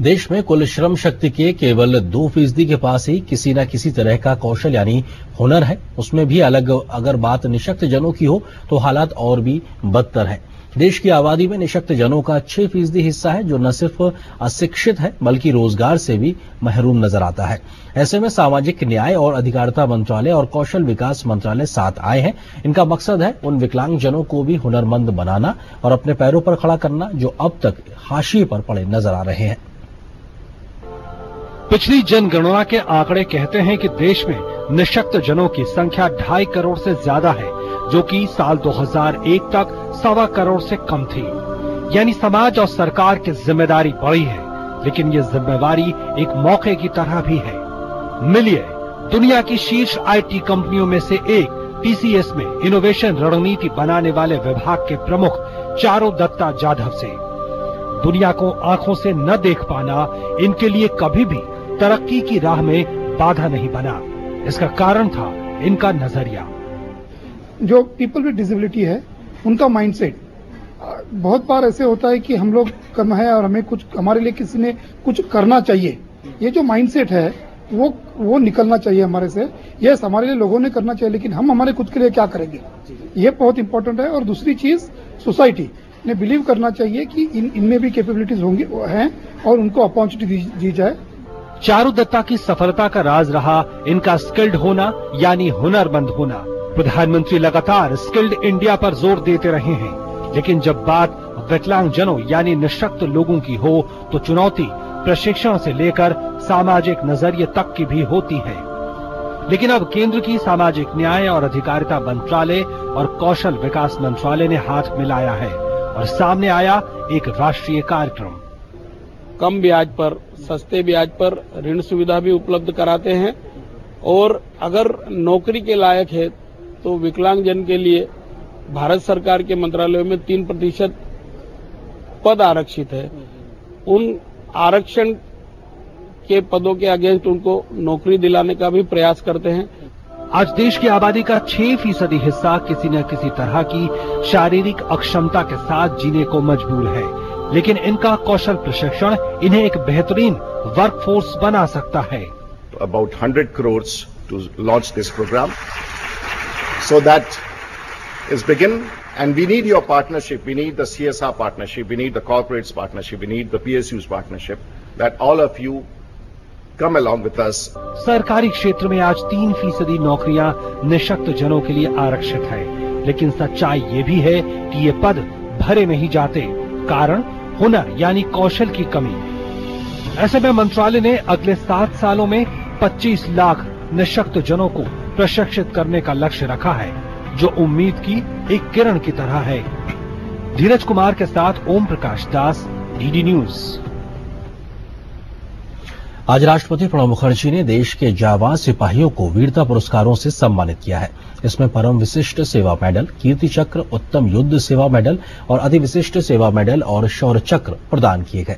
देश में कुल श्रम शक्ति के केवल 2% के पास ही किसी न किसी तरह का कौशल यानी हुनर है। उसमें भी अगर बात निशक्त जनों की हो तो हालात और भी बदतर है। देश की आबादी में निशक्त जनों का 6% हिस्सा है, जो न सिर्फ अशिक्षित है बल्कि रोजगार से भी महरूम नजर आता है। ऐसे में सामाजिक न्याय और अधिकारिता मंत्रालय और कौशल विकास मंत्रालय साथ आए हैं। इनका मकसद है उन विकलांग जनों को भी हुनरमंद बनाना और अपने पैरों पर खड़ा करना जो अब तक हाशिए पर पड़े नजर आ रहे हैं। पिछली जनगणना के आंकड़े कहते हैं कि देश में निशक्त जनों की संख्या 2.5 करोड़ से ज्यादा है, जो कि साल 2001 तक 1.25 करोड़ से कम थी। यानी समाज और सरकार की जिम्मेदारी बड़ी है, लेकिन ये जिम्मेदारी एक मौके की तरह भी है। मिलिए दुनिया की शीर्ष आईटी कंपनियों में से एक टीसीएस में इनोवेशन रणनीति बनाने वाले विभाग के प्रमुख चारू दत्ता जाधव से। दुनिया को आंखों से न देख पाना इनके लिए कभी भी तरक्की की राह में बाधा नहीं बना। इसका कारण था इनका नजरिया। जो पीपल विद डिसेबिलिटी है उनका माइंडसेट बहुत बार ऐसे होता है कि हम लोग कम है और हमें कुछ, हमारे लिए किसी ने कुछ करना चाहिए। ये जो माइंडसेट है वो निकलना चाहिए हमारे से। यस, हमारे लिए लोगों ने करना चाहिए, लेकिन हम हमारे खुद के लिए क्या करेंगे, ये बहुत इंपॉर्टेंट है। और दूसरी चीज, सोसाइटी ने बिलीव करना चाहिए कि इनमें भी कैपेबिलिटीज होंगी हैं और उनको अपॉर्चुनिटी दी जाए। चारू दत्ता की सफलता का राज रहा इनका स्किल्ड होना यानी हुनरमंद होना। प्रधानमंत्री लगातार स्किल्ड इंडिया पर जोर देते रहे हैं, लेकिन जब बात विकलांग जनों यानी निशक्त लोगों की हो तो चुनौती प्रशिक्षण से लेकर सामाजिक नजरिए तक की भी होती है। लेकिन अब केंद्र की सामाजिक न्याय और अधिकारिता मंत्रालय और कौशल विकास मंत्रालय ने हाथ मिलाया है और सामने आया एक राष्ट्रीय कार्यक्रम। कम ब्याज पर, सस्ते ब्याज पर ऋण सुविधा भी उपलब्ध कराते हैं और अगर नौकरी के लायक है तो विकलांगजन के लिए भारत सरकार के मंत्रालयों में 3% पद आरक्षित है। उन आरक्षण के पदों के अगेंस्ट उनको नौकरी दिलाने का भी प्रयास करते हैं। आज देश की आबादी का 6% हिस्सा किसी न किसी तरह की शारीरिक अक्षमता के साथ जीने को मजबूर है, लेकिन इनका कौशल प्रशिक्षण इन्हें एक बेहतरीन वर्कफोर्स बना सकता है। About 100 crores to launch this program, so that is begin, and we need your partnership. We need the CSR partnership. We need the corporates partnership. We need the PSUs partnership. That all of you come along with us. सरकारी क्षेत्र में आज 3% नौकरियां निशक्त जनों के लिए आरक्षित है, लेकिन सच्चाई ये भी है कि ये पद भरे नहीं जाते। कारण हुनर यानी कौशल की कमी। ऐसे में मंत्रालय ने अगले 7 सालों में 25 लाख निशक्त जनों को प्रशिक्षित करने का लक्ष्य रखा है, जो उम्मीद की एक किरण की तरह है। धीरज कुमार के साथ ओम प्रकाश दास, डीडी न्यूज। आज राष्ट्रपति प्रणब मुखर्जी ने देश के जाबाज सिपाहियों को वीरता पुरस्कारों से सम्मानित किया है। इसमें परम विशिष्ट सेवा मेडल, कीर्ति चक्र, उत्तम युद्ध सेवा मेडल और अति विशिष्ट सेवा मेडल और शौर्य चक्र प्रदान किए गए।